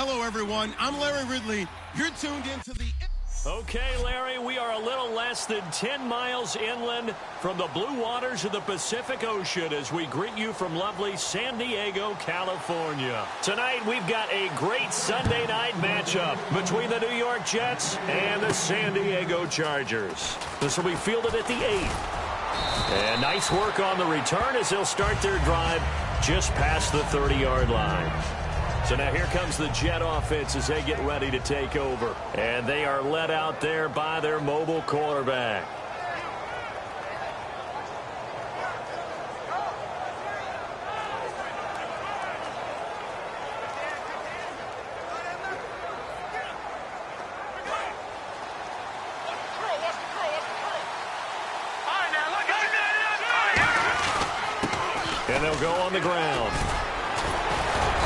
Hello, everyone. I'm Larry Ridley. You're tuned into the... Okay, Larry, we are a little less than 10 miles inland from the blue waters of the Pacific Ocean as we greet you from lovely San Diego, California. Tonight, we've got a great Sunday night matchup between the New York Jets and the San Diego Chargers. This will be fielded at the 8th. And nice work on the return as they'll start their drive just past the 30-yard line. So now here comes the Jet offense as they get ready to take over. And they are led out there by their mobile quarterback. And they'll go on the ground.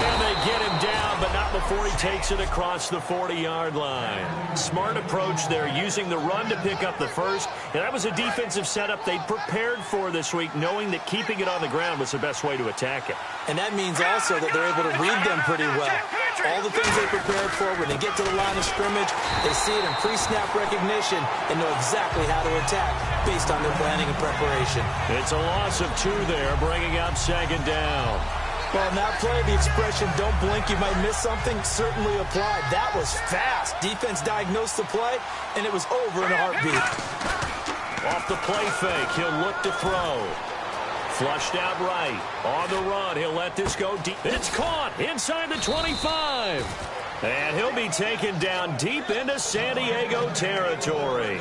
And they get him down, but not before he takes it across the 40-yard line. Smart approach there, using the run to pick up the first. And that was a defensive setup they'd prepared for this week, knowing that keeping it on the ground was the best way to attack it. And that means also that they're able to read them pretty well. All the things they prepared for, when they get to the line of scrimmage, they see it in pre-snap recognition and know exactly how to attack based on their planning and preparation. It's a loss of 2 there, bringing up second down. Well, in that play, the expression, don't blink, you might miss something, certainly applied. That was fast. Defense diagnosed the play, and it was over in a heartbeat. Off the play fake, he'll look to throw. Flushed out right. On the run, he'll let this go deep. It's caught inside the 25. And he'll be taken down deep into San Diego territory.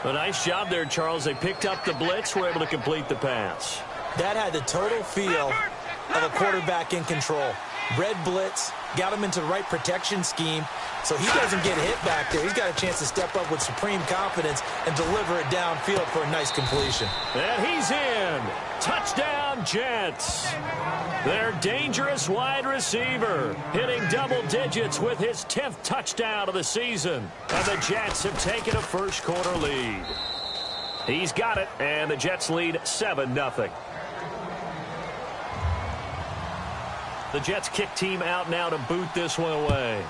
A nice job there, Charles. They picked up the blitz, were able to complete the pass. That had the total feel of a quarterback in control. Red blitz, got him into the right protection scheme, so he doesn't get hit back there. He's got a chance to step up with supreme confidence and deliver it downfield for a nice completion. And he's in. Touchdown, Jets. Their dangerous wide receiver hitting double digits with his 10th touchdown of the season. And the Jets have taken a first-quarter lead. He's got it, and the Jets lead 7-0. The Jets kick team out now to boot this one away.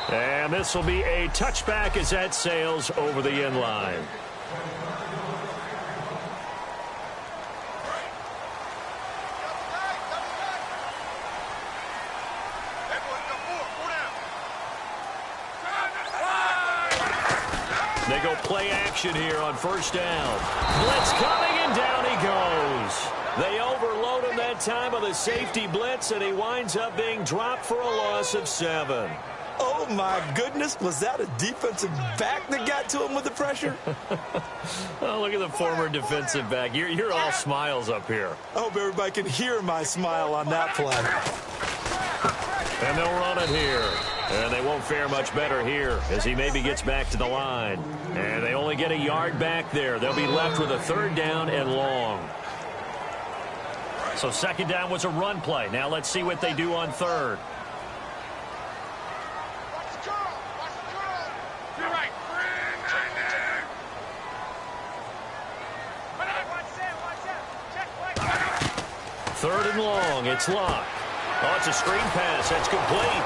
And this will be a touchback as that sails over the end line. They go play action here on first down. Blitz coming, and down he goes. They overload him that time with a safety blitz, and he winds up being dropped for a loss of 7. Oh, my goodness. Was that a defensive back that got to him with the pressure? Oh, look at the former defensive back. You're all smiles up here. I hope everybody can hear my smile on that play. And they'll run it here. And they won't fare much better here as he maybe gets back to the line. And they only get a yard back there. They'll be left with a 3rd down and long. So 2nd down was a run play. Now let's see what they do on 3rd. Third and long. It's Locke. Oh, it's a screen pass. That's complete.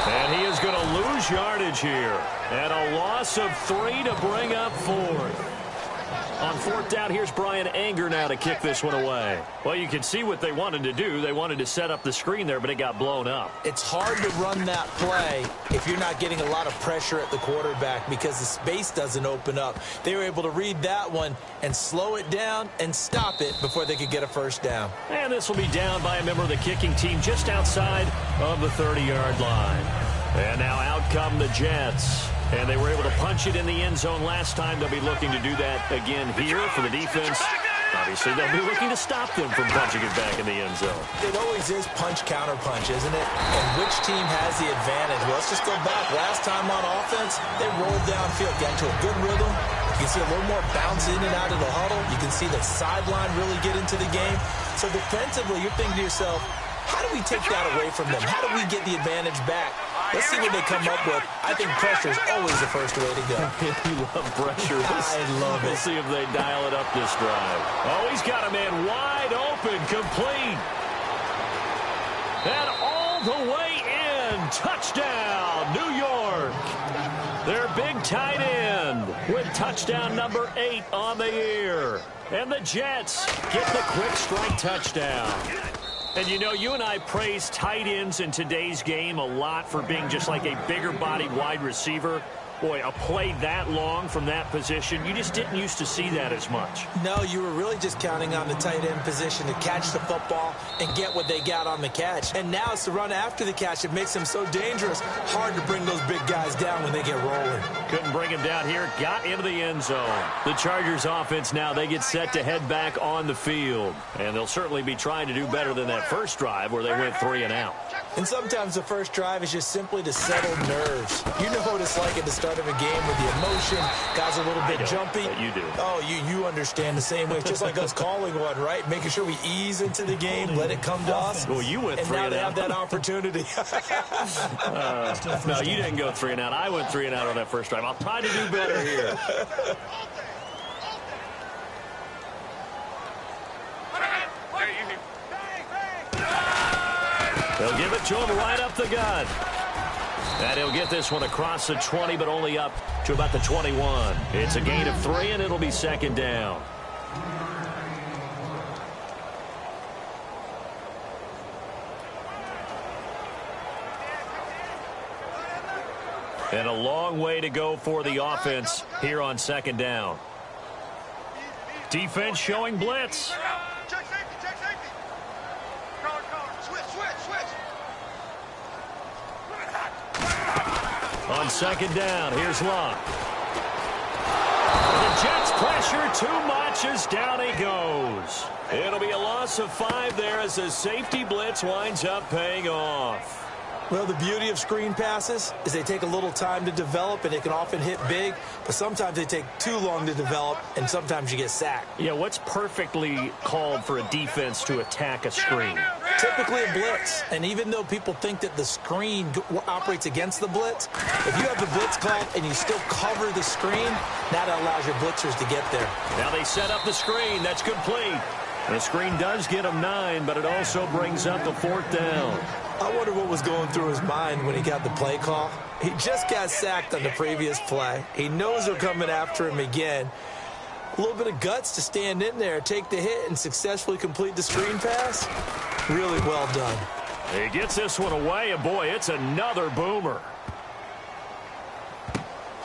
And he is going to lose yardage here. And a loss of 3 to bring up 4th. On 4th down, here's Brian Anger now to kick this one away. Well, you can see what they wanted to do. They wanted to set up the screen there, but it got blown up. It's hard to run that play if you're not getting a lot of pressure at the quarterback because the space doesn't open up. They were able to read that one and slow it down and stop it before they could get a 1st down. And this will be down by a member of the kicking team just outside of the 30-yard line. And now out come the Jets. And they were able to punch it in the end zone last time. They'll be looking to do that again here for the defense. Obviously, they'll be looking to stop them from punching it back in the end zone. It always is punch-counter-punch, isn't it? And which team has the advantage? Well, let's just go back. Last time on offense, they rolled downfield, got into a good rhythm. You can see a little more bounce in and out of the huddle. You can see the sideline really get into the game. So defensively, you're thinking to yourself, how do we take that away from them? How do we get the advantage back? Let's see what they come up with. I think pressure is always the first way to go. You love pressure. I love it. We'll see if they dial it up this drive. Oh, he's got a man wide open, complete. And all the way in. Touchdown, New York. Their big tight end with touchdown number 8 on the year. And the Jets get the quick strike touchdown. And, you know, you and I praise tight ends in today's game a lot for being just like a bigger-bodied wide receiver. Boy, a play that long from that position, you just didn't used to see that as much. No, you were really just counting on the tight end position to catch the football and get what they got on the catch. And now it's the run after the catch that makes them so dangerous. Hard to bring those big guys down when they get rolling. Couldn't bring him down here. Got into the end zone. The Chargers offense now, they get set to head back on the field. And they'll certainly be trying to do better than that first drive where they went 3 and out. And sometimes the first drive is just simply to settle nerves. You know what it's like at the start of a game with the emotion. Guys are a little bit jumpy. You do. Oh, you understand the same way. It's just like us calling one, right? Making sure we ease into the game, let it come to us. Well, you went 3 and out. And now they have that opportunity. No, you didn't go 3 and out. I went 3 and out on that first drive. I'll try to do better here. They'll give it to him right up the gut. And he'll get this one across the 20, but only up to about the 21. It's a gain of 3, and it'll be second down. And a long way to go for the offense here on second down. Defense showing blitz. On second down, here's Locke. The Jets pressure too much as down he goes. It'll be a loss of 5 there as the safety blitz winds up paying off. Well, the beauty of screen passes is they take a little time to develop, and they can often hit big, but sometimes they take too long to develop, and sometimes you get sacked. Yeah, what's perfectly called for a defense to attack a screen? Typically a blitz, and even though people think that the screen operates against the blitz, if you have the blitz called and you still cover the screen, that allows your blitzers to get there. Now they set up the screen. That's complete. The screen does get him 9, but it also brings up the 4th down. I wonder what was going through his mind when he got the play call. He just got sacked on the previous play. He knows they're coming after him again. A little bit of guts to stand in there, take the hit, and successfully complete the screen pass. Really well done. He gets this one away, and boy, it's another boomer.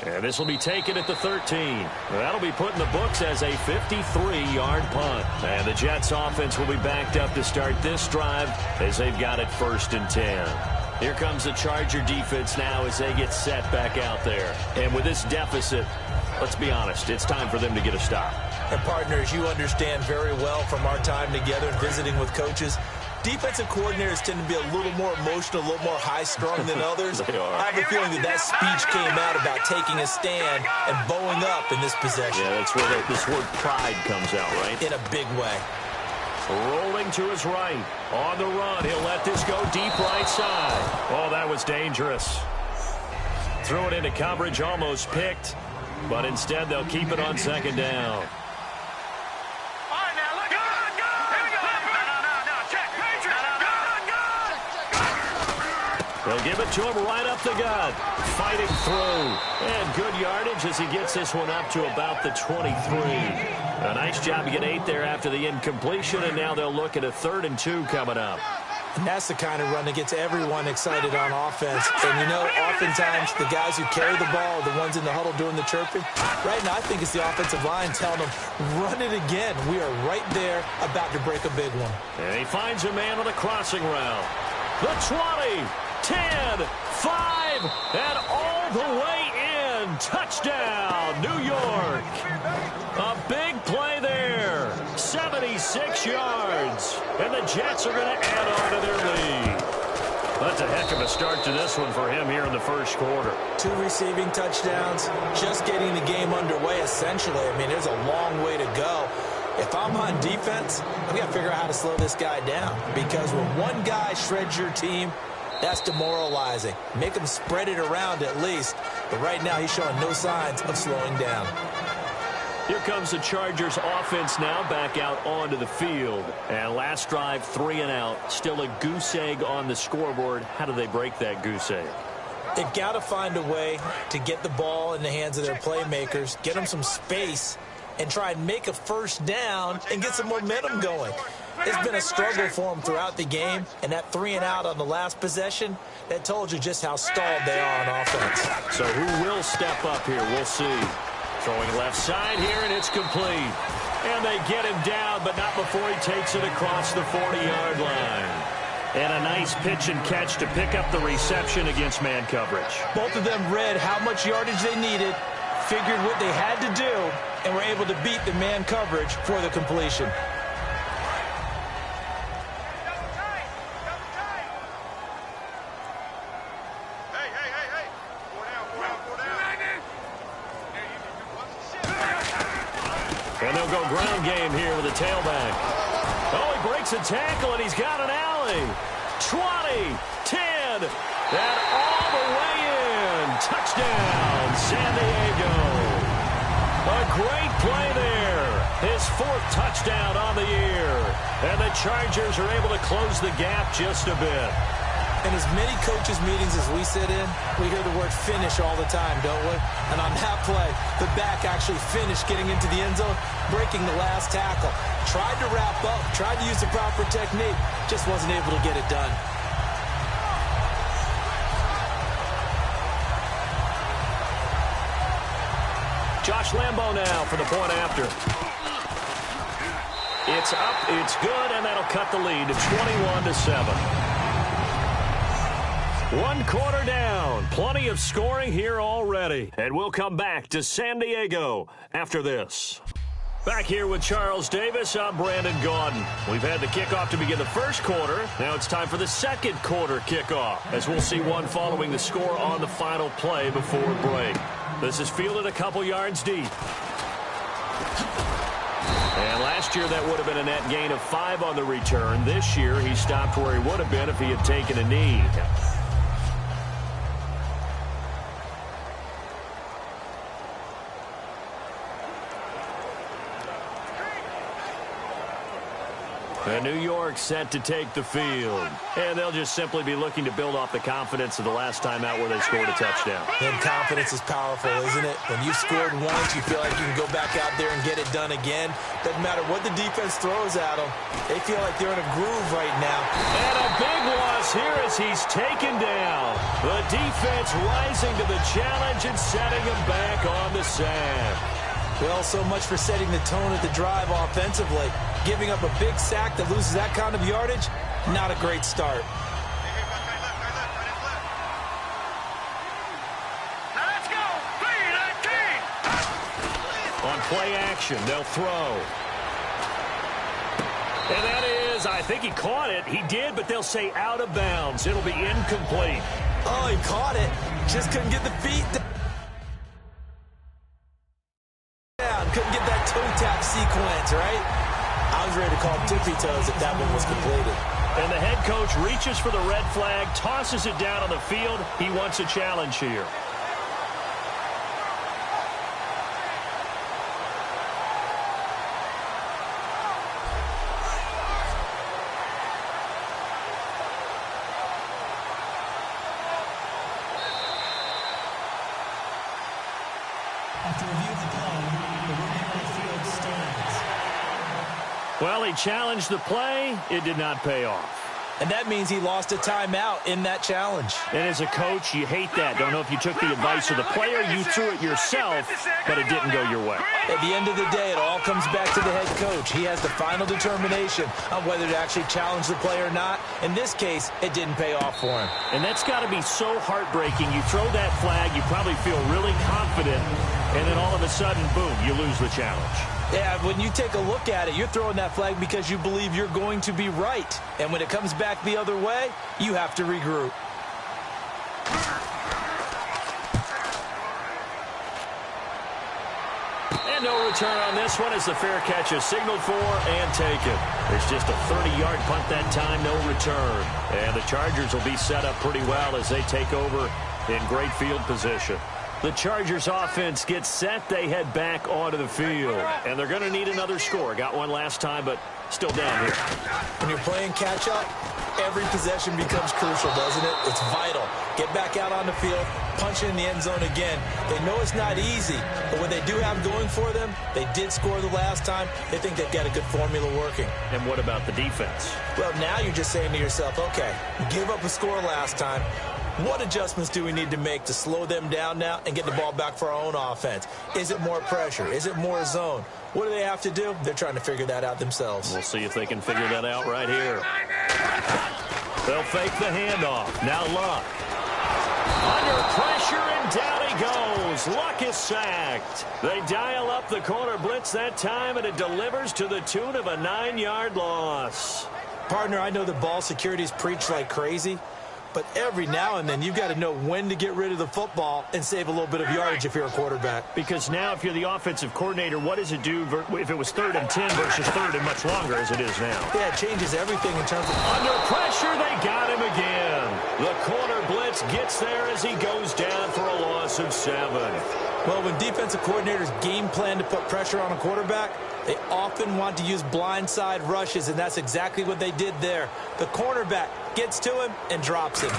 And this will be taken at the 13. That'll be put in the books as a 53-yard punt. And the Jets offense will be backed up to start this drive as they've got it 1st and 10. Here comes the Charger defense now as they get set back out there. And with this deficit, let's be honest, it's time for them to get a stop. And partners, you understand very well from our time together and visiting with coaches, defensive coordinators tend to be a little more emotional, a little more high-strung than others. They are. I have a feeling that speech came out about taking a stand and bowing up in this possession. Yeah, that's where this word pride comes out, right? In a big way. Rolling to his right. On the run, he'll let this go deep right side. Oh, that was dangerous. Threw it into coverage, almost picked. But instead, they'll keep it on second down. They'll give it to him right up the gut. Fighting through. And good yardage as he gets this one up to about the 23. A nice job to get 8 there after the incompletion, and now they'll look at a 3rd and 2 coming up. And that's the kind of run that gets everyone excited on offense. And, you know, oftentimes the guys who carry the ball are the ones in the huddle doing the chirping. Right now, I think it's the offensive line telling them, run it again. We are right there about to break a big one. And he finds a man on the crossing route. The 20. 10, 5, and all the way in. Touchdown, New York. A big play there. 76 yards. And the Jets are going to add on to their lead. That's a heck of a start to this one for him here in the first quarter. 2 receiving touchdowns, just getting the game underway, essentially. I mean, there's a long way to go. If I'm on defense, I've got to figure out how to slow this guy down. Because when one guy shreds your team, That's demoralizing. Make him spread it around at least. But right now, he's showing no signs of slowing down. Here comes the Chargers offense now back out onto the field. And last drive, 3 and out. Still a goose egg on the scoreboard. How do they break that goose egg? They've got to find a way to get the ball in the hands of their playmakers, get them some space, and try and make a first down and get some momentum going. It's been a struggle for them throughout the game, and that 3 and out on the last possession, that told you just how stalled they are on offense. So who will step up here? We'll see. Throwing left side here, and it's complete. And they get him down, but not before he takes it across the 40-yard line. And a nice pitch and catch to pick up the reception against man coverage. Both of them read how much yardage they needed, figured what they had to do, and were able to beat the man coverage for the completion. And they'll go ground game here with a tailback. Oh, he breaks a tackle, and he's got an alley. 20, 10, and all the way in. Touchdown, San Diego. A great play there. His 4th touchdown on the year. And the Chargers are able to close the gap just a bit. In as many coaches' meetings as we sit in, we hear the word finish all the time, don't we? And on that play, the back actually finished getting into the end zone, breaking the last tackle. Tried to wrap up, tried to use the proper technique, just wasn't able to get it done. Josh Lambo now for the point after. It's up, it's good, and that'll cut the lead to 21-7. 1 quarter down. Plenty of scoring here already. And we'll come back to San Diego after this. Back here with Charles Davis, I'm Brandon Gaudin. We've had the kickoff to begin the first quarter. Now it's time for the second quarter kickoff, as we'll see one following the score on the final play before break. This is fielded a couple yards deep. And last year that would have been a net gain of 5 on the return. This year he stopped where he would have been if he had taken a knee. And New York set to take the field. And they'll just simply be looking to build off the confidence of the last time out where they scored a touchdown. And confidence is powerful, isn't it? When you've scored once, you feel like you can go back out there and get it done again. Doesn't matter what the defense throws at them. They feel like they're in a groove right now. And a big loss here as he's taken down. The defense rising to the challenge and setting him back on the sand. Well, so much for setting the tone of the drive offensively. Giving up a big sack that loses that kind of yardage, not a great start. Now let's go. 3-19. On play action, they'll throw. And that is, I think he caught it. He did, but they'll say out of bounds. It'll be incomplete. Oh, he caught it. Just couldn't get the feet down. Couldn't get that toe tap sequence, right? I was ready to call tippy toes if that one was completed. And the head coach reaches for the red flag, tosses it down on the field. He wants a challenge here. After review of the play, the running on the field stands. Well, he challenged the play. It did not pay off. And that means he lost a timeout in that challenge. And as a coach, you hate that. Don't know if you took the advice of the player, you threw it yourself, but it didn't go your way. At the end of the day, it all comes back to the head coach. He has the final determination on whether to actually challenge the play or not. In this case, it didn't pay off for him. And that's got to be so heartbreaking. You throw that flag, you probably feel really confident, and then all of a sudden, boom, you lose the challenge. Yeah, when you take a look at it, you're throwing that flag because you believe you're going to be right. And when it comes back the other way, you have to regroup. And no return on this one as the fair catch is signaled for and taken. It's just a 30-yard punt that time, no return. And the Chargers will be set up pretty well as they take over in great field position. The Chargers offense gets set. They head back onto the field. And they're going to need another score. Got one last time, but still down here. When you're playing catch-up, every possession becomes crucial, doesn't it? It's vital. Get back out on the field, punch it in the end zone again. They know it's not easy, but what they do have going for them, they did score the last time. They think they've got a good formula working. And what about the defense? Well, now you're just saying to yourself, okay, give up a score last time. What adjustments do we need to make to slow them down now and get the ball back for our own offense? Is it more pressure? Is it more zone? What do they have to do? They're trying to figure that out themselves. We'll see if they can figure that out right here. They'll fake the handoff. Now Luck. Under pressure, and down he goes. Luck is sacked. They dial up the corner blitz that time, and it delivers to the tune of a 9-yard loss. Partner, I know the ball security's preached like crazy, but every now and then you've got to know when to get rid of the football and save a little bit of yardage if you're a quarterback. Because now if you're the offensive coordinator, what does it do if it was 3rd and 10 versus 3rd and much longer as it is now? Yeah, it changes everything in terms of... Under pressure, they got him again. The corner blitz gets there as he goes down for a loss of 7. Well, when defensive coordinators game plan to put pressure on a quarterback, they often want to use blindside rushes, and that's exactly what they did there. The cornerback gets to him and drops him.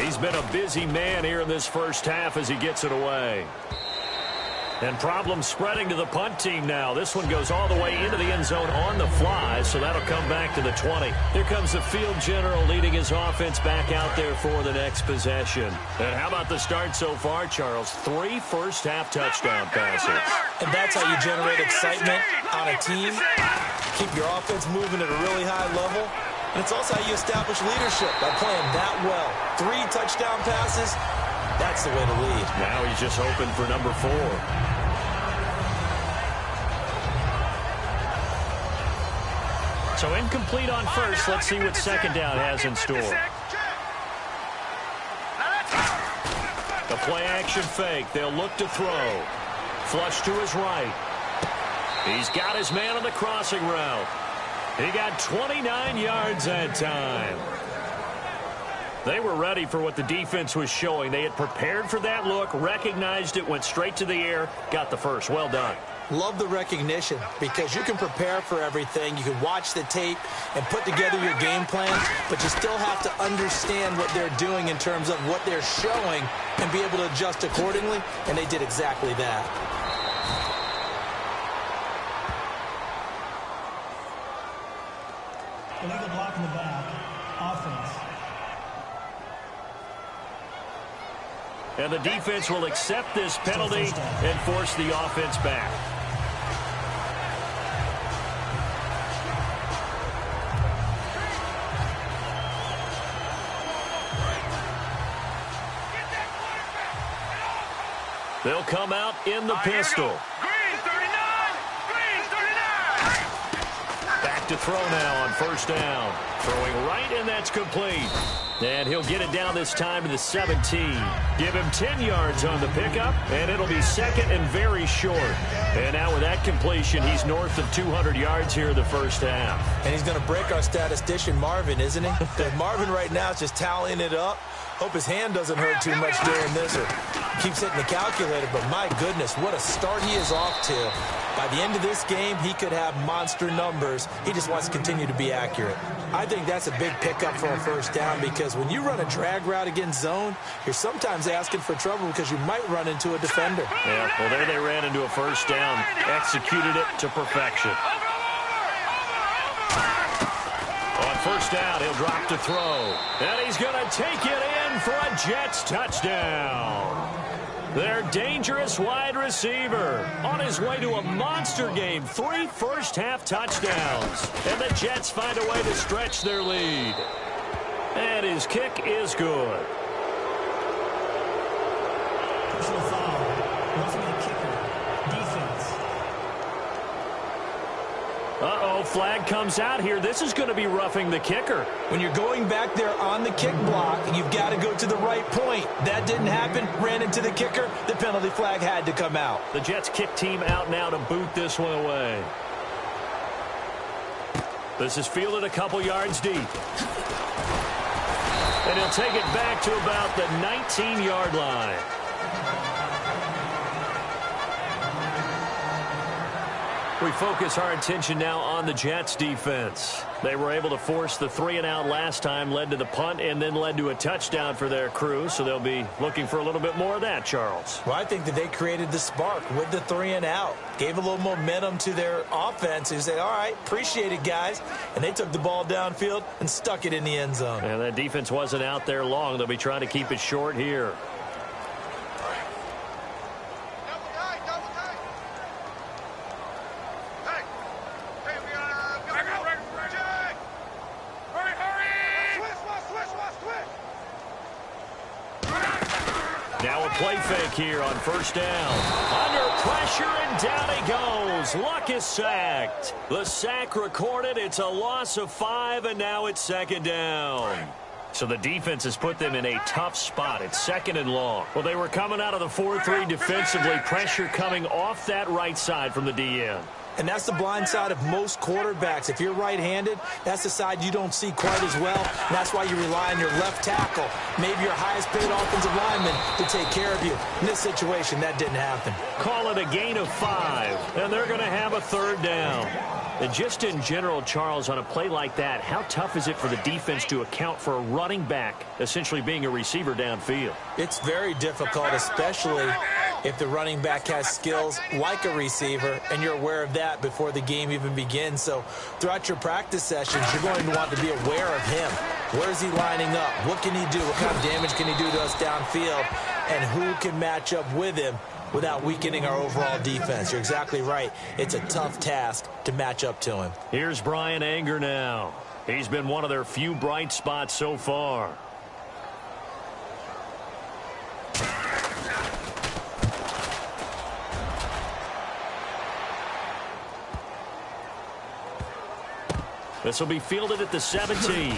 He's been a busy man here in this first half as he gets it away. And problems spreading to the punt team now. This one goes all the way into the end zone on the fly, so that'll come back to the 20. Here comes the field general leading his offense back out there for the next possession. And how about the start so far, Charles? 3 first-half touchdown passes. And that's how you generate excitement on a team. Keep your offense moving at a really high level. And it's also how you establish leadership by playing that well. 3 touchdown passes, that's the way to lead. Now he's just hoping for number 4. So incomplete on first. Let's see what second down has in store. The play-action fake. They'll look to throw. Flush to his right. He's got his man on the crossing route. He got 29 yards that time. They were ready for what the defense was showing. They had prepared for that look, recognized it, went straight to the air, got the first. Well done. Love the recognition because you can prepare for everything. You can watch the tape and put together your game plan, but you still have to understand what they're doing in terms of what they're showing and be able to adjust accordingly, and they did exactly that. Illegal block in the back. Offense. And the defense will accept this penalty and force the offense back. They'll come out in the pistol. Green 39! Green 39! Back to throw now on first down. Throwing right, and that's complete. And he'll get it down this time to the 17. Give him 10 yards on the pickup, and it'll be second and very short. And now with that completion, he's north of 200 yards here in the first half. And he's going to break our statistician, Marvin, isn't he? Because Marvin right now is just tallying it up. Hope his hand doesn't hurt too much during this or keeps hitting the calculator. But my goodness, what a start he is off to. By the end of this game, he could have monster numbers. He just wants to continue to be accurate. I think that's a big pickup for a first down because when you run a drag route against zone, you're sometimes asking for trouble because you might run into a defender. Yeah, well, there they ran into a first down, executed it to perfection. On first down, he'll drop to throw. And he's going to take it in for a Jets touchdown. Their dangerous wide receiver on his way to a monster game. 3 first-half touchdowns. And the Jets find a way to stretch their lead. And his kick is good. Personal foul. Roughing the kicker. Defense. Uh-oh, flag comes out here. This is going to be roughing the kicker. When you're going back there on the kick block, you've got to go to the right point. That didn't happen. Ran into the kicker. The penalty flag had to come out. The Jets kick team out now to boot this one away. This is fielded a couple yards deep. And he'll take it back to about the 19-yard line. We focus our attention now on the Jets defense. They were able to force the 3-and-out last time, led to the punt, and then led to a touchdown for their crew. So they'll be looking for a little bit more of that, Charles. Well, I think that they created the spark with the 3-and-out. Gave a little momentum to their offense. Who said, all right, appreciate it, guys. And they took the ball downfield and stuck it in the end zone. And that defense wasn't out there long. They'll be trying to keep it short here. Now a play fake here on first down. Under pressure, and down he goes. Luck is sacked. The sack recorded. It's a loss of 5, and now it's second down. So the defense has put them in a tough spot. It's second and long. Well, they were coming out of the 4-3 defensively. Pressure coming off that right side from the DN. And that's the blind side of most quarterbacks. If you're right-handed, that's the side you don't see quite as well. And that's why you rely on your left tackle, maybe your highest-paid offensive lineman, to take care of you. In this situation, that didn't happen. Call it a gain of 5, and they're going to have a third down. And just in general, Charles, on a play like that, how tough is it for the defense to account for a running back essentially being a receiver downfield? It's very difficult, especially if the running back has skills like a receiver, and you're aware of that before the game even begins. So throughout your practice sessions, you're going to want to be aware of him. Where is he lining up? What can he do? What kind of damage can he do to us downfield? And who can match up with him without weakening our overall defense? You're exactly right. It's a tough task to match up to him. Here's Brian Anger now. He's been one of their few bright spots so far. This will be fielded at the 17.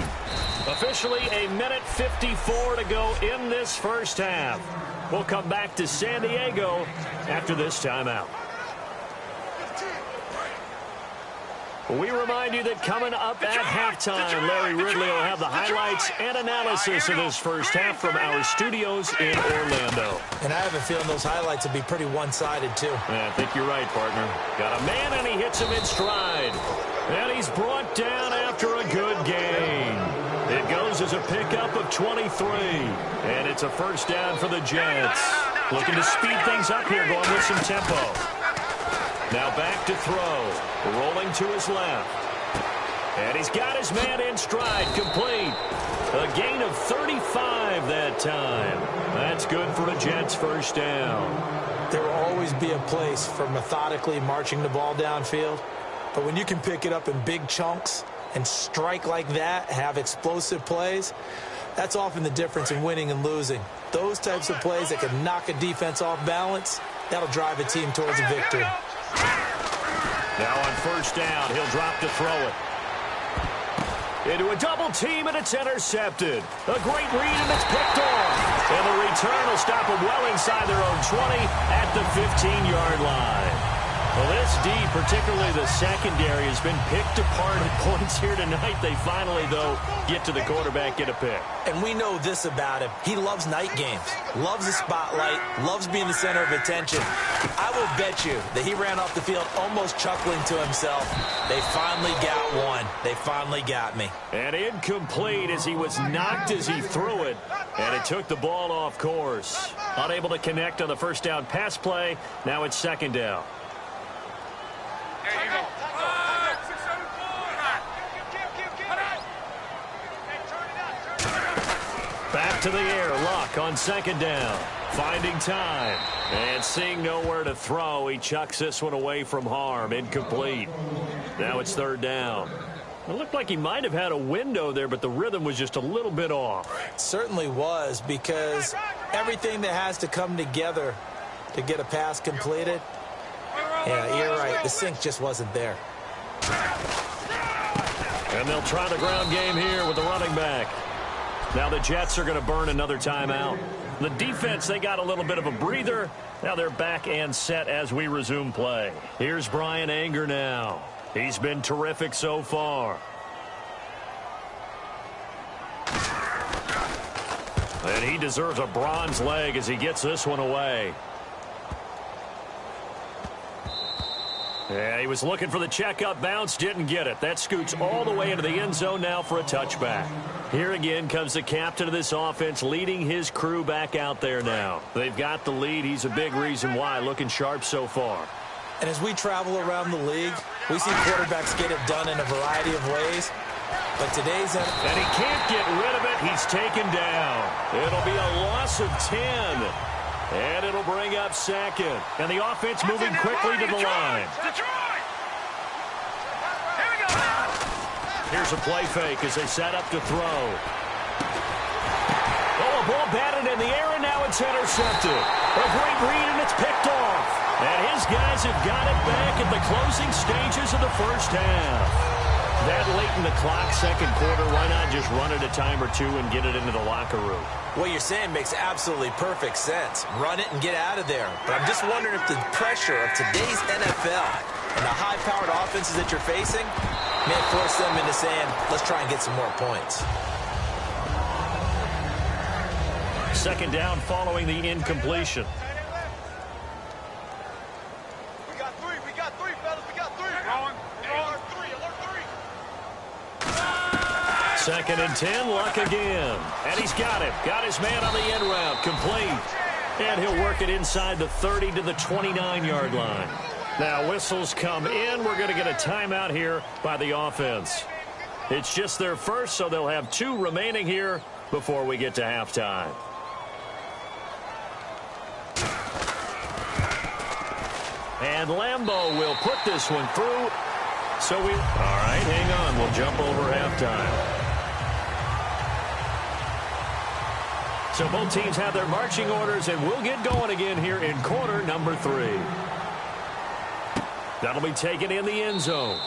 Officially a minute 54 to go in this first half. We'll come back to San Diego after this timeout. We remind you that coming up at halftime, Larry Ridley will have the highlights and analysis of this first half from our studios in Orlando. And I have a feeling those highlights will be pretty one-sided, too. Yeah, I think you're right, partner. Got a man, and he hits him in stride. And he's brought down after a good gain. It goes as a pickup of 23. And it's a first down for the Jets. Looking to speed things up here, going with some tempo. Now back to throw. Rolling to his left. And he's got his man in stride, complete. A gain of 35 that time. That's good for a Jets first down. There will always be a place for methodically marching the ball downfield. But when you can pick it up in big chunks and strike like that, have explosive plays, that's often the difference in winning and losing. Those types of plays that can knock a defense off balance, that'll drive a team towards a victory. Now on first down, he'll drop to throw it. Into a double team, and it's intercepted. A great read, and it's picked off. And the return will stop them well inside their own 20 at the 15-yard line. Well, this D, particularly the secondary, has been picked apart at points here tonight. They finally, though, get to the quarterback, get a pick. And we know this about him. He loves night games, loves the spotlight, loves being the center of attention. I will bet you that he ran off the field almost chuckling to himself. They finally got one. They finally got me. And incomplete as he was knocked as he threw it. And it took the ball off course. Unable to connect on the first down pass play. Now it's second down. Back to the air, Luck on second down. Finding time. And seeing nowhere to throw, he chucks this one away from harm. Incomplete. Now it's third down. It looked like he might have had a window there, but the rhythm was just a little bit off. It certainly was, because everything that has to come together to get a pass completed, yeah, you're right, the sync just wasn't there. And they'll try the ground game here with the running back. Now the Jets are going to burn another timeout. The defense, they got a little bit of a breather. Now they're back and set as we resume play. Here's Brian Anger now. He's been terrific so far. And he deserves a bronze leg as he gets this one away. Yeah, he was looking for the checkup bounce, didn't get it. That scoots all the way into the end zone now for a touchback. Here again comes the captain of this offense leading his crew back out there now. They've got the lead. He's a big reason why, looking sharp so far. And as we travel around the league, we see quarterbacks get it done in a variety of ways. But today's... And he can't get rid of it. He's taken down. It'll be a loss of 10. And it'll bring up second. And the offense moving quickly to the line. Here's a play fake as they set up to throw. Oh, a ball batted in the air, and now it's intercepted. A great read, and it's picked off. And his guys have got it back at the closing stages of the first half. That late in the clock, second quarter, why not just run it a time or two and get it into the locker room? What you're saying makes absolutely perfect sense. Run it and get out of there. But I'm just wondering if the pressure of today's NFL and the high-powered offenses that you're facing may force them into saying, let's try and get some more points. Second down following the incompletion. We got three, fellas. We got three. Alert three. Second and 10, Luck again. And he's got it. Got his man on the end route. Complete. And he'll work it inside the 30 to the 29-yard line. Now whistles come in. We're going to get a timeout here by the offense. It's just their first, so they'll have 2 remaining here before we get to halftime. And Lambeau will put this one through. So all right, hang on. We'll jump over halftime. So both teams have their marching orders, and we'll get going again here in quarter number 3. That'll be taken in the end zone.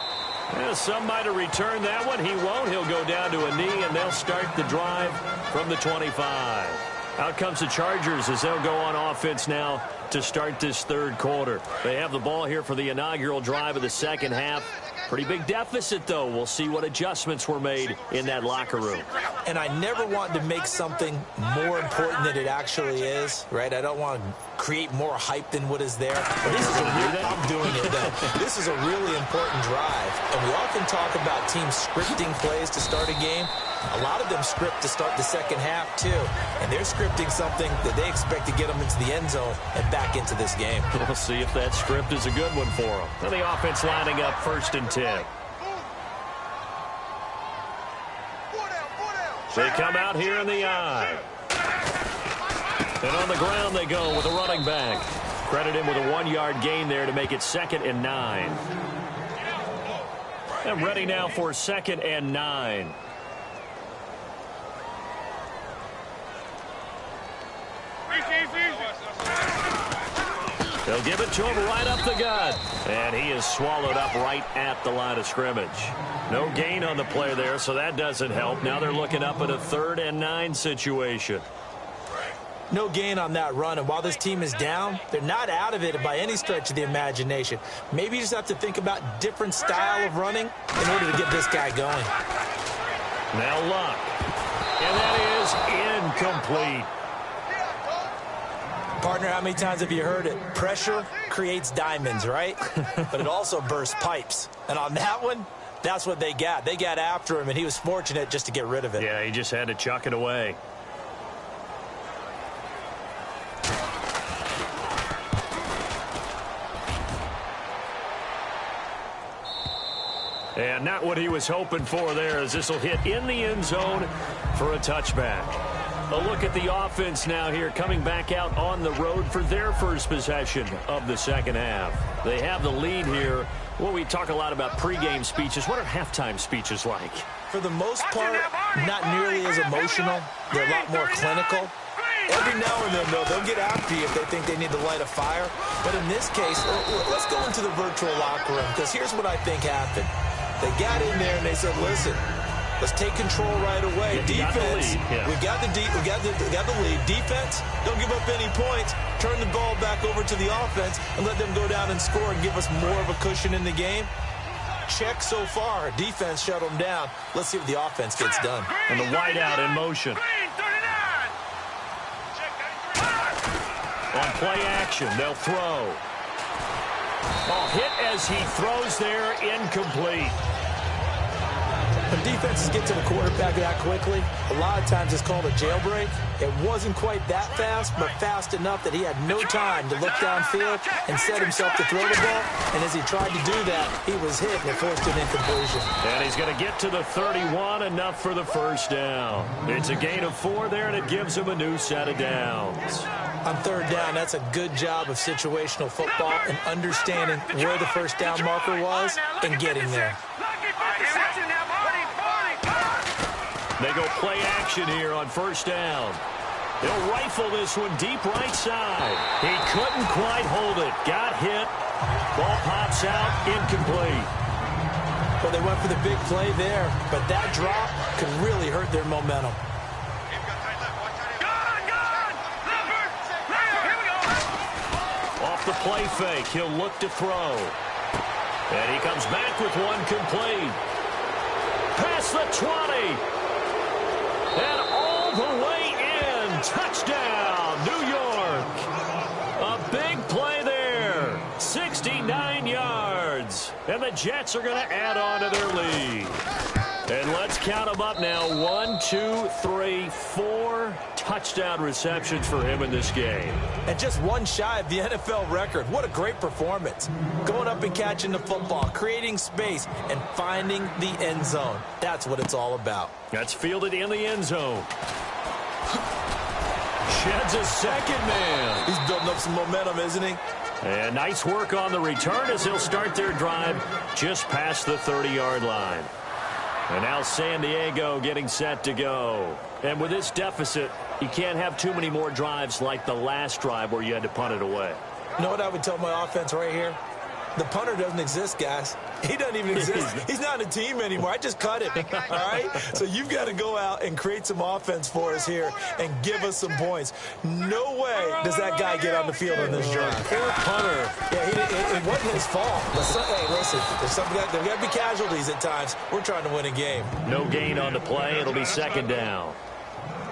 Yeah, some might have returned that one. He won't. He'll go down to a knee, and they'll start the drive from the 25. Out comes the Chargers as they'll go on offense now to start this third quarter. They have the ball here for the inaugural drive of the second half. Pretty big deficit, though. We'll see what adjustments were made in that locker room. And I never want to make something more important than it actually is, right? I don't want to create more hype than what is there. But this is I'm doing it, though. This is a really important drive. And we often talk about teams scripting plays to start a game. A lot of them script to start the second half, too. And they're scripting something that they expect to get them into the end zone and back into this game. We'll see if that script is a good one for them. And the offense lining up 1st and 10. They come out here in the eye. And on the ground they go with a running back. Credit him with a 1-yard gain there to make it 2nd and 9. And ready now for 2nd and 9. They'll give it to him right up the gut. And he is swallowed up right at the line of scrimmage. No gain on the play there, so that doesn't help. Now they're looking up at a 3rd and 9 situation. No gain on that run, and while this team is down, they're not out of it by any stretch of the imagination. Maybe you just have to think about different style of running in order to get this guy going. Now Luck. And that is incomplete. Partner, how many times have you heard it? Pressure creates diamonds, right? But it also bursts pipes. And on that one, that's what they got. They got after him, and he was fortunate just to get rid of it. Yeah, he just had to chuck it away. And not what he was hoping for there, as this will hit in the end zone for a touchback. A look at the offense now here, coming back out on the road for their first possession of the second half. They have the lead here. Well, we talk a lot about pregame speeches. What are halftime speeches like? For the most part, not nearly as emotional. They're a lot more clinical. Every now and then, though, they'll get after you if they think they need to light a fire. But in this case, let's go into the virtual locker room, because here's what I think happened. They got in there and they said, listen, let's take control right away. Defense, we got the lead. Defense, don't give up any points. Turn the ball back over to the offense and let them go down and score and give us more of a cushion in the game. Check so far. Defense shut them down. Let's see what the offense gets done. And the wideout in motion. On play action, they'll throw. Ball hit as he throws there, incomplete. When defenses get to the quarterback that quickly, a lot of times it's called a jailbreak. It wasn't quite that fast, but fast enough that he had no time to look downfield and set himself to throw the ball. And as he tried to do that, he was hit and it forced an incompletion. And he's going to get to the 31, enough for the first down. It's a gain of 4 there, and it gives him a new set of downs. On third down, that's a good job of situational football and understanding where the first down marker was and getting there. They go play action here on first down. He'll rifle this one deep right side. He couldn't quite hold it. Got hit. Ball pops out, incomplete. Well, they went for the big play there, but that drop could really hurt their momentum. Off the play fake, he'll look to throw. And he comes back with one complete. Past the 20. And all the way in. Touchdown, New York. A big play there. 69 yards. And the Jets are going to add on to their lead. And let's count them up now. 1, 2, 3, 4 touchdown receptions for him in this game. And just one shy of the NFL record. What a great performance. Going up and catching the football, creating space, and finding the end zone. That's what it's all about. That's fielded in the end zone. Sheds a second man. He's building up some momentum, isn't he? And nice work on the return as he'll start their drive just past the 30-yard line. And now San Diego getting set to go. And with this deficit, you can't have too many more drives like the last drive where you had to punt it away. You know what I would tell my offense right here? The punter doesn't exist, guys. He doesn't even exist. He's not a team anymore. I just cut him, all right? So you've got to go out and create some offense for us here and give us some points. No way does that guy get on the field on this drive. Poor punter. Yeah, it wasn't his fault. But hey, listen, there's got to be casualties at times. We're trying to win a game. No gain on the play. It'll be second down.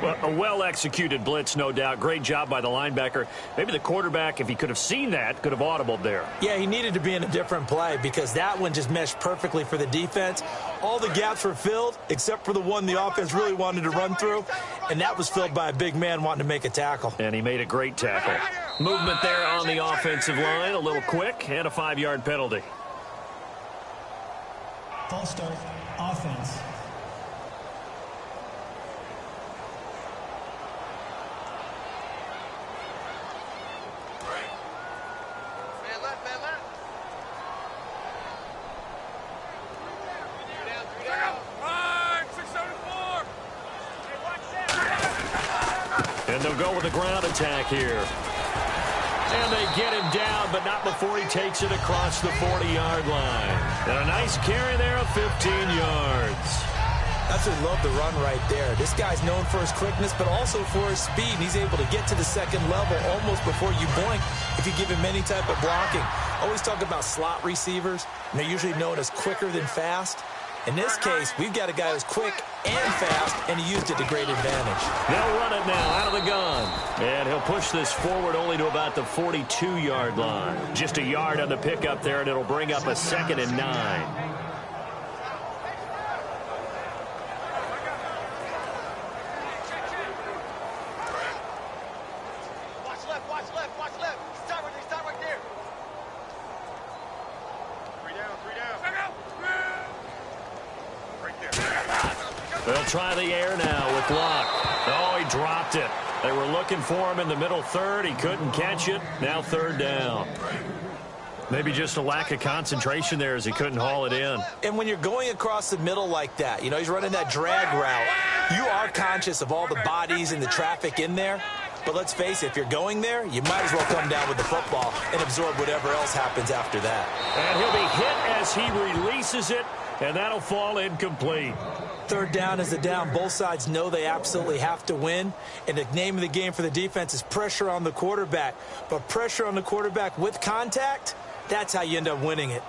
Well, a well-executed blitz, no doubt. Great job by the linebacker. Maybe the quarterback, if he could have seen that, could have audibled there. Yeah, he needed to be in a different play because that one just meshed perfectly for the defense. All the gaps were filled except for the one the offense really wanted to run through, and that was filled by a big man wanting to make a tackle. And he made a great tackle. Movement there on the offensive line, a little quick, and a 5-yard penalty. False start, offense. And they'll go with a ground attack here. And they get him down, but not before he takes it across the 40-yard line. And a nice carry there of 15 yards. Absolutely love the run right there. This guy's known for his quickness, but also for his speed. And he's able to get to the second level almost before you blink if you give him any type of blocking. Always talk about slot receivers, and they're usually known as quicker than fast. In this case, we've got a guy who's quick and fast, and he used it to great advantage. They'll run it now out of the gun. And he'll push this forward only to about the 42-yard line. Just a yard on the pickup there, and it'll bring up a 2nd and 9. They'll try the air now with Luck. Oh, he dropped it. They were looking for him in the middle third. He couldn't catch it. Now third down. Maybe just a lack of concentration there as he couldn't haul it in. And when you're going across the middle like that, you know, he's running that drag route, you are conscious of all the bodies and the traffic in there. But let's face it, if you're going there, you might as well come down with the football and absorb whatever else happens after that. And he'll be hit as he releases it, and that'll fall incomplete. Third down is the down. Both sides know they absolutely have to win. And the name of the game for the defense is pressure on the quarterback. But pressure on the quarterback with contact, that's how you end up winning it.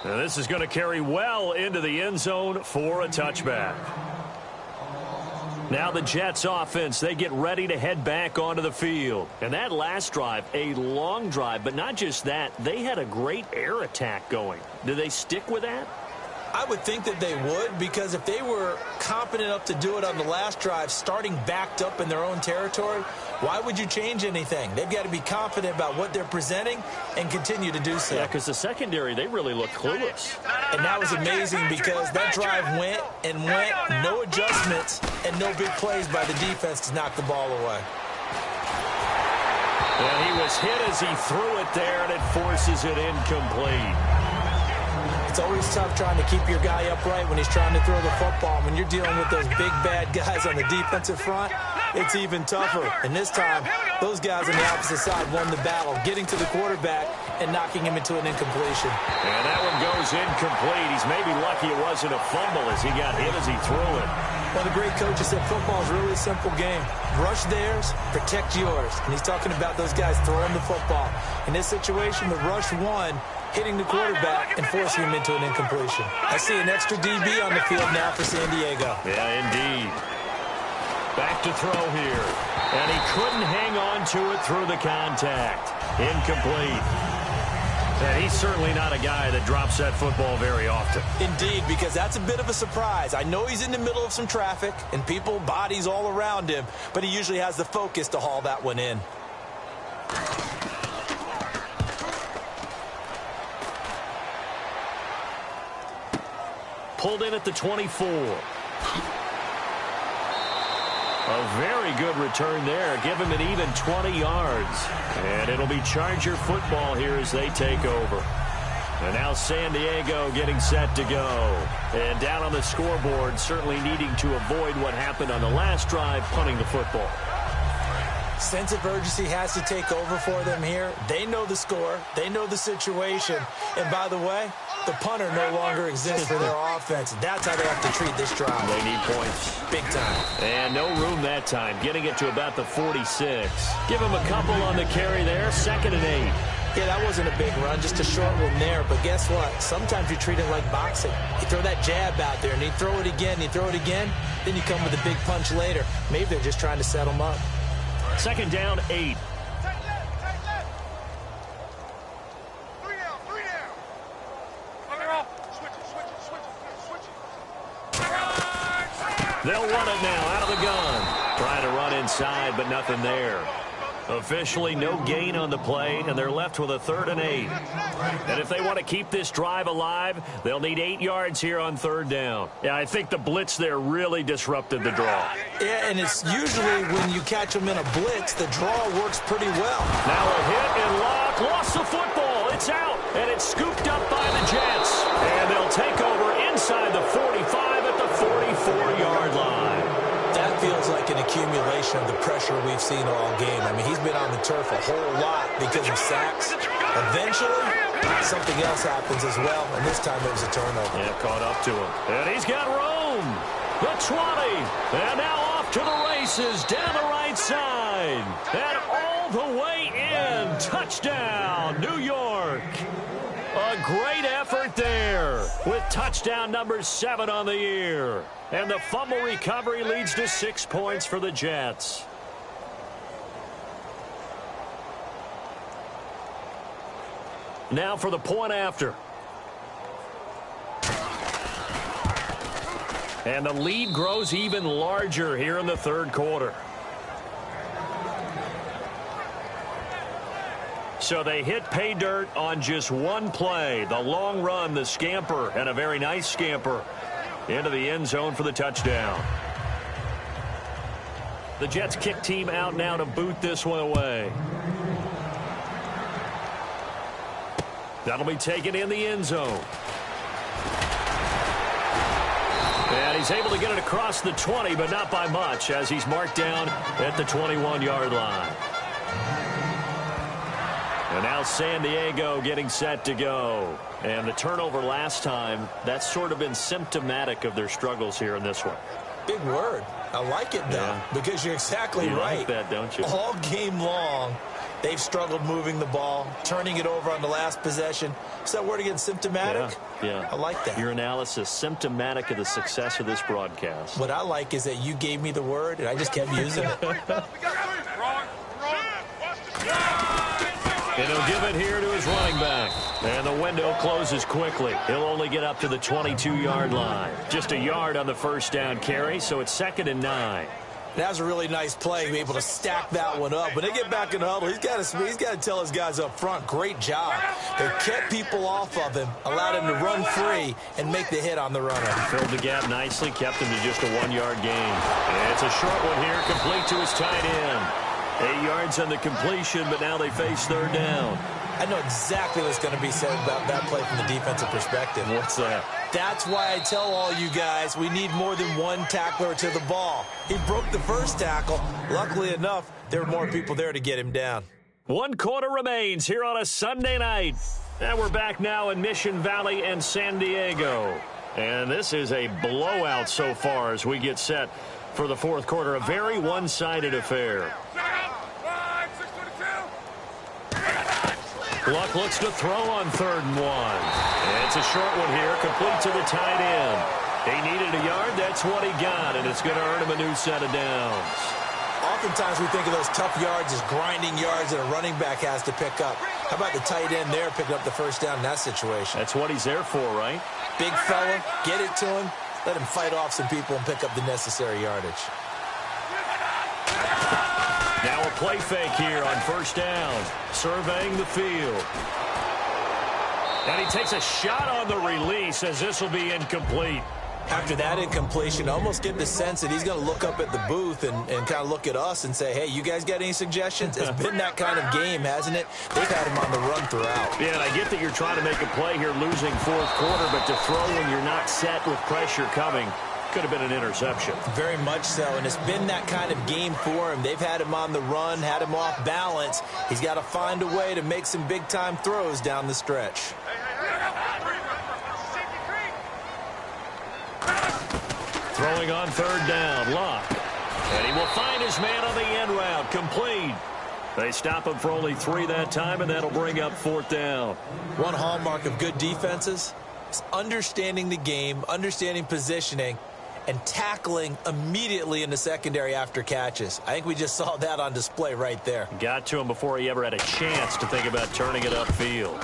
Now this is going to carry well into the end zone for a touchback. Now the Jets offense, they get ready to head back onto the field. And that last drive, a long drive, but not just that, they had a great air attack going. Do they stick with that? I would think that they would, because if they were competent enough to do it on the last drive, starting backed up in their own territory, why would you change anything? They've got to be confident about what they're presenting and continue to do so. Yeah, because the secondary, they really looked clueless. And that was amazing because that drive went and went, no adjustments, and no big plays by the defense to knock the ball away. And he was hit as he threw it there, and it forces it incomplete. It's always tough trying to keep your guy upright when he's trying to throw the football. When you're dealing with those big, bad guys on the defensive front, it's even tougher. And this time, those guys on the opposite side won the battle, getting to the quarterback and knocking him into an incompletion. And that one goes incomplete. He's maybe lucky it wasn't a fumble as he got hit as he threw it. Well, the great coach has said football is really a simple game. Rush theirs, protect yours. And he's talking about those guys throwing the football. In this situation, the rush won, hitting the quarterback and forcing him into an incompletion. I see an extra DB on the field now for San Diego. Yeah, indeed. Back to throw here. And he couldn't hang on to it through the contact. Incomplete. And he's certainly not a guy that drops that football very often. Indeed, because that's a bit of a surprise. I know he's in the middle of some traffic and people, bodies all around him, but he usually has the focus to haul that one in. Pulled in at the 24. A very good return there. Give him an even 20 yards. And it'll be Charger football here as they take over. And now San Diego getting set to go. And down on the scoreboard, certainly needing to avoid what happened on the last drive, punting the football. Sense of urgency has to take over for them here. They know the score. They know the situation. And by the way, the punter no longer exists for their offense. That's how they have to treat this drive. They need points. Big time. And no room that time, getting it to about the 46. Give him a couple on the carry there, 2nd and 8. Yeah, that wasn't a big run, just a short one there. But guess what? Sometimes you treat it like boxing. You throw that jab out there, and you throw it again, and you throw it again, then you come with a big punch later. Maybe they're just trying to set them up. 2nd down, 8. They'll run it now out of the gun. Trying to run inside, but nothing there. Officially no gain on the play, and they're left with a 3rd and 8. And if they want to keep this drive alive, they'll need 8 yards here on 3rd down. Yeah, I think the blitz there really disrupted the draw. Yeah, and it's usually when you catch them in a blitz, the draw works pretty well. Now a hit and Locke lost the football. It's out, and it's scooped up by the Jets. And they'll take over inside the 45 at the 44-yard line. That feels like an accumulation of the pressure we've seen all game. I mean, he's been on the turf a whole lot because of sacks. Eventually, something else happens as well, and this time it was a turnover. Yeah, caught up to him. And he's got room. The 20. And now off to the races down the right side. And all the way in. Touchdown, New York. A great effort there with touchdown number 7 on the year. And the fumble recovery leads to 6 points for the Jets. Now for the point after. And the lead grows even larger here in the 3rd quarter. So they hit pay dirt on just one play. The long run, the scamper, and a very nice scamper into the end zone for the touchdown. The Jets kick team out now to boot this one away. That'll be taken in the end zone. And he's able to get it across the 20, but not by much, as he's marked down at the 21-yard line. And now San Diego getting set to go. And the turnover last time, that's sort of been symptomatic of their struggles here in this one. Big word. I like it, though, because you're exactly right. You like that, don't you? All game long, they've struggled moving the ball, turning it over on the last possession. Is that word again, symptomatic? Yeah. I like that. Your analysis, symptomatic of the success of this broadcast. What I like is that you gave me the word, and I just kept using it. And he'll give it here to his running back. And the window closes quickly. He'll only get up to the 22-yard line. Just a yard on the first down carry, so it's 2nd and 9. That was a really nice play, to be able to stack that one up. When they get back in the huddle, he's got to tell his guys up front, great job. They kept people off of him, allowed him to run free, and make the hit on the runner. Filled the gap nicely, kept him to just a 1-yard gain. And it's a short one here, complete to his tight end. 8 yards on the completion, but now they face 3rd down. I know exactly what's going to be said about that play from the defensive perspective. What's that? That's why I tell all you guys we need more than one tackler to the ball. He broke the first tackle. Luckily enough, there were more people there to get him down. 1 quarter remains here on a Sunday night. And we're back now in Mission Valley and San Diego. And this is a blowout so far as we get set for the 4th quarter. A very one-sided affair. Luck looks to throw on 3rd and 1. And it's a short one here, complete to the tight end. He needed a yard, that's what he got, and it's going to earn him a new set of downs. Oftentimes we think of those tough yards as grinding yards that a running back has to pick up. How about the tight end there picking up the first down in that situation? That's what he's there for, right? Big fella, get it to him, let him fight off some people and pick up the necessary yardage. Now a play fake here on 1st down, surveying the field. And he takes a shot on the release as this will be incomplete. After that incompletion, I almost get the sense that he's going to look up at the booth and kind of look at us and say, hey, you guys got any suggestions? It's been that kind of game, hasn't it? They've had him on the run throughout. Yeah, and I get that you're trying to make a play here losing 4th quarter, but to throw when you're not set with pressure coming could have been an interception. Very much so, and it's been that kind of game for him. They've had him on the run, had him off balance. He's got to find a way to make some big-time throws down the stretch. Throwing on 3rd down, Luck. And he will find his man on the end route, complete. They stop him for only 3 that time, and that'll bring up 4th down. One hallmark of good defenses is understanding the game, understanding positioning, and tackling immediately in the secondary after catches. I think we just saw that on display right there. Got to him before he ever had a chance to think about turning it upfield.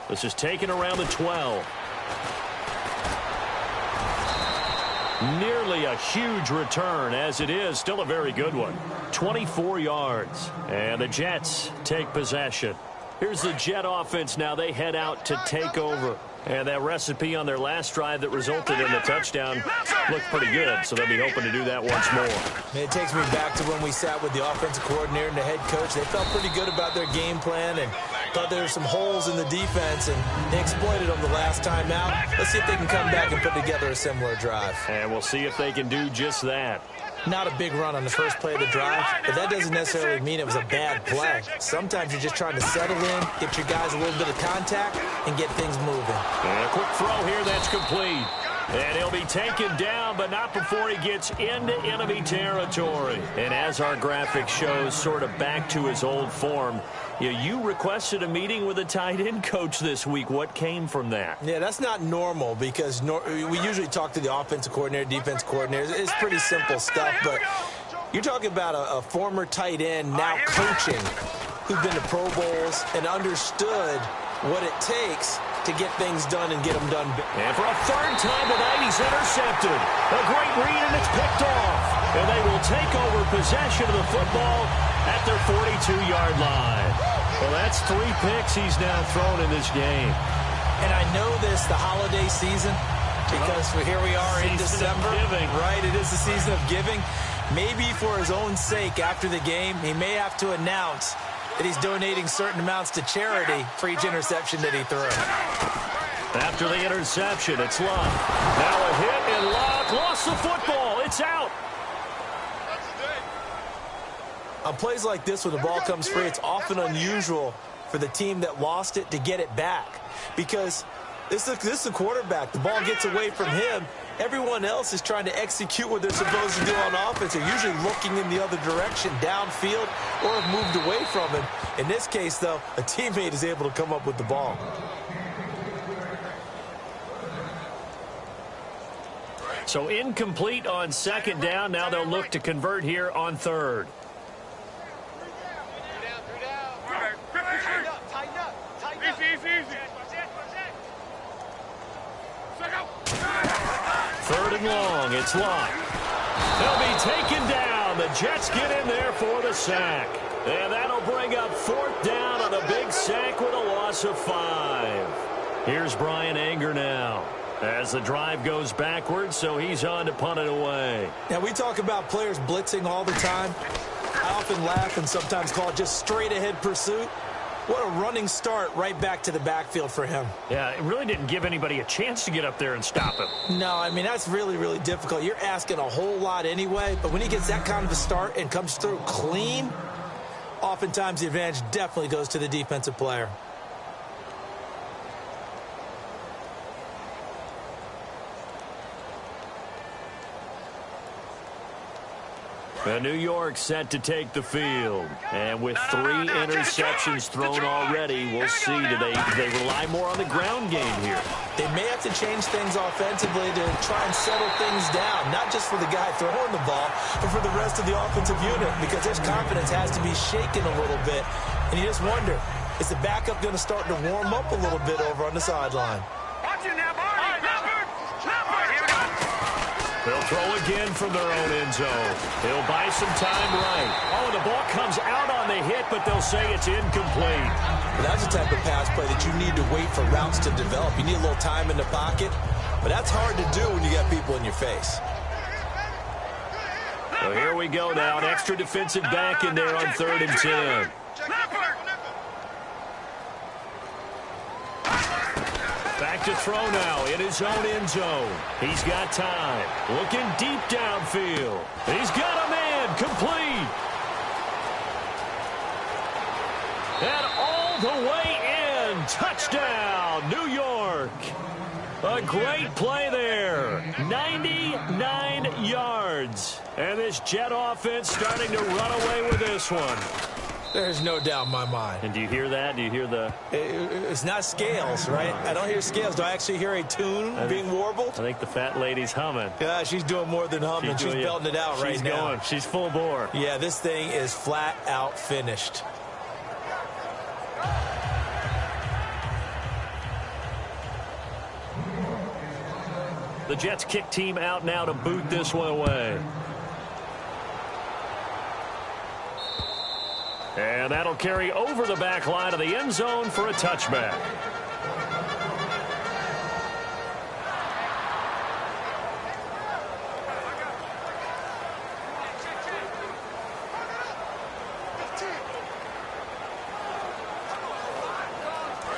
This is taken around the 12. Nearly a huge return, as it is still a very good one. 24 yards. And the Jets take possession. Here's the Jet offense now. They head out to take over. And that recipe on their last drive that resulted in the touchdown looked pretty good, so they'll be hoping to do that once more. It takes me back to when we sat with the offensive coordinator and the head coach. They felt pretty good about their game plan and thought there were some holes in the defense, and they exploited them the last time out. Let's see if they can come back and put together a similar drive. And we'll see if they can do just that. Not a big run on the first play of the drive, but that doesn't necessarily mean it was a bad play. Sometimes you're just trying to settle in, get your guys a little bit of contact, and get things moving. And a quick throw here, that's complete. And he'll be taken down, but not before he gets into enemy territory. And as our graphic shows, sort of back to his old form, you requested a meeting with a tight end coach this week. What came from that? Yeah, that's not normal because we usually talk to the offensive coordinator, defense coordinators. It's pretty simple stuff, but you're talking about a former tight end now coaching who's been to Pro Bowls and understood what it takes to get things done and get them done. And for a 3rd time tonight, he's intercepted. A great read, and it's picked off. And they will take over possession of the football at their 42-yard line. Well, that's 3 picks he's now thrown in this game. And I know this, the holiday season, because here we are in December. Right, it is the season of giving. Maybe for his own sake after the game, he may have to announce that he's donating certain amounts to charity for each interception that he threw. After the interception, it's Luck. Now a hit, and Luck lost the football. It's out. On plays like this, when the ball comes free, it's often unusual for the team that lost it to get it back, because this is the quarterback. The ball gets away from him. Everyone else is trying to execute what they're supposed to do on offense. They're usually looking in the other direction, downfield, or have moved away from him. In this case, though, a teammate is able to come up with the ball. So incomplete on second down. Now they'll look to convert here on third. Third and long, it's Luck. They'll be taken down. The Jets get in there for the sack. And that'll bring up fourth down on a big sack with a loss of 5. Here's Brian Anger now, as the drive goes backwards, so he's on to punt it away. Now, we talk about players blitzing all the time. I often laugh and sometimes call it just straight-ahead pursuit. What a running start right back to the backfield for him. Yeah, it really didn't give anybody a chance to get up there and stop him. No, I mean, that's really, really difficult. You're asking a whole lot anyway, but when he gets that kind of a start and comes through clean, oftentimes the advantage definitely goes to the defensive player. New York set to take the field. And with 3 interceptions thrown already, we'll see. Do they rely more on the ground game here? They may have to change things offensively to try and settle things down, not just for the guy throwing the ball, but for the rest of the offensive unit, because his confidence has to be shaken a little bit. And you just wonder, is the backup going to start to warm up a little bit over on the sideline? They'll throw again from their own end zone. They'll buy some time right. Oh, the ball comes out on the hit, but they'll say it's incomplete. Well, that's the type of pass play that you need to wait for routes to develop. You need a little time in the pocket, but that's hard to do when you got people in your face. So here we go now. An extra defensive back in there on 3rd and 10. Back to throw now in his own end zone. He's got time. Looking deep downfield. He's got a man. Complete. And all the way in. Touchdown, New York. A great play there. 99 yards. And this Jet offense starting to run away with this one. There's no doubt in my mind. And do you hear that? Do you hear the... It's not scales, right? I don't hear scales. Do I actually hear a tune being warbled? I think the fat lady's humming. Yeah, she's doing more than humming. She's belting it out right now. Going. She's full bore. Yeah, this thing is flat out finished. The Jets kick team out now to boot this one away. And that'll carry over the back line of the end zone for a touchback.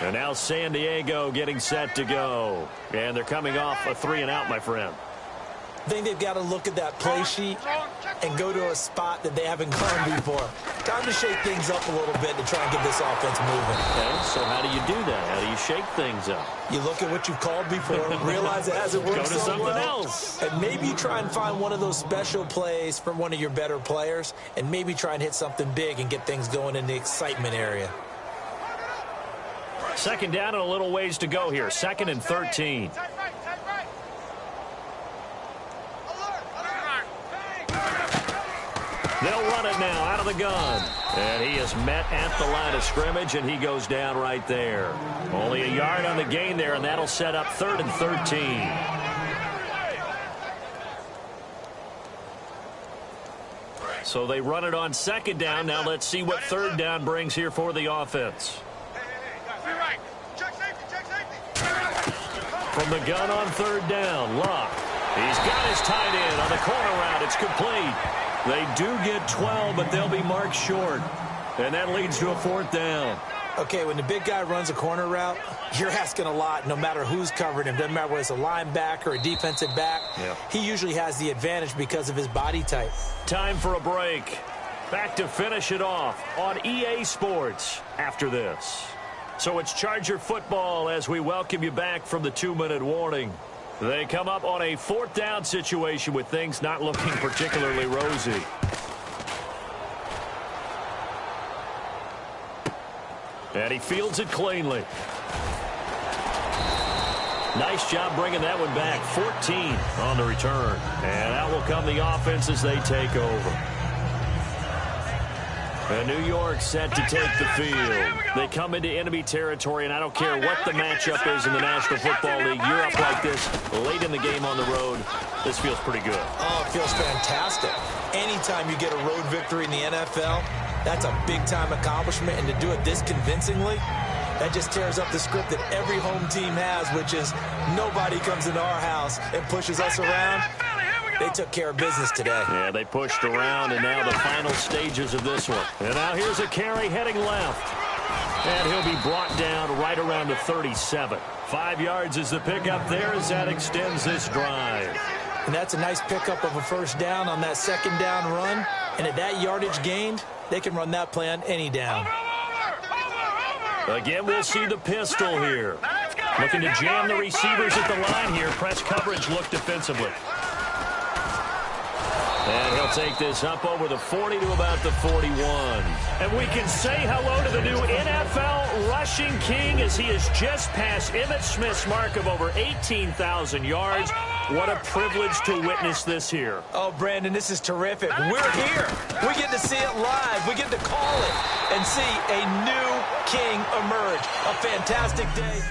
And now San Diego getting set to go. And they're coming off a 3-and-out, my friend. I think they've got to look at that play sheet and go to a spot that they haven't gone before. Time to shake things up a little bit to try and get this offense moving. Okay, so how do you do that? How do you shake things up? You look at what you've called before, realize it hasn't worked go to so something well, else. and maybe try and find one of those special plays from one of your better players, and maybe try and hit something big and get things going in the excitement area. Second down and a little ways to go here. 2nd and 13. They'll run it now out of the gun. And he is met at the line of scrimmage, and he goes down right there. Only a yard on the gain there, and that'll set up 3rd and 13. So they run it on 2nd down. Now let's see what 3rd down brings here for the offense. From the gun on 3rd down, Luck. He's got his tight end on the corner route. It's complete. They do get 12, but they'll be marked short. And that leads to a 4th down. Okay, when the big guy runs a corner route, you're asking a lot no matter who's covering him. Doesn't matter whether it's a linebacker or a defensive back. Yeah. He usually has the advantage because of his body type. Time for a break. Back to finish it off on EA Sports after this. So it's Charger football as we welcome you back from the 2-minute warning. They come up on a 4th down situation with things not looking particularly rosy. And he fields it cleanly. Nice job bringing that one back. 14 on the return. And out will come the offense as they take over. And New York set to take the field. They come into enemy territory, and I don't care what the matchup is in the National Football League. You're up like this late in the game on the road. This feels pretty good. Oh, it feels fantastic. Anytime you get a road victory in the NFL, that's a big-time accomplishment, and to do it this convincingly, that just tears up the script that every home team has, which is nobody comes into our house and pushes us around. They took care of business today. Yeah, they pushed around, and now the final stages of this one. And now here's a carry heading left. And he'll be brought down right around the 37. 5 yards is the pickup there as that extends this drive. And that's a nice pickup of a 1st down on that 2nd down run. And at that yardage gained, they can run that play on any down. Again, we'll see the pistol here. Looking to jam the receivers at the line here. Press coverage look defensively. And he'll take this up over the 40 to about the 41. And we can say hello to the new NFL rushing king as he has just passed Emmitt Smith's mark of over 18,000 yards. What a privilege to witness this here. Oh, Brandon, this is terrific. We're here. We get to see it live. We get to call it and see a new king emerge. A fantastic day.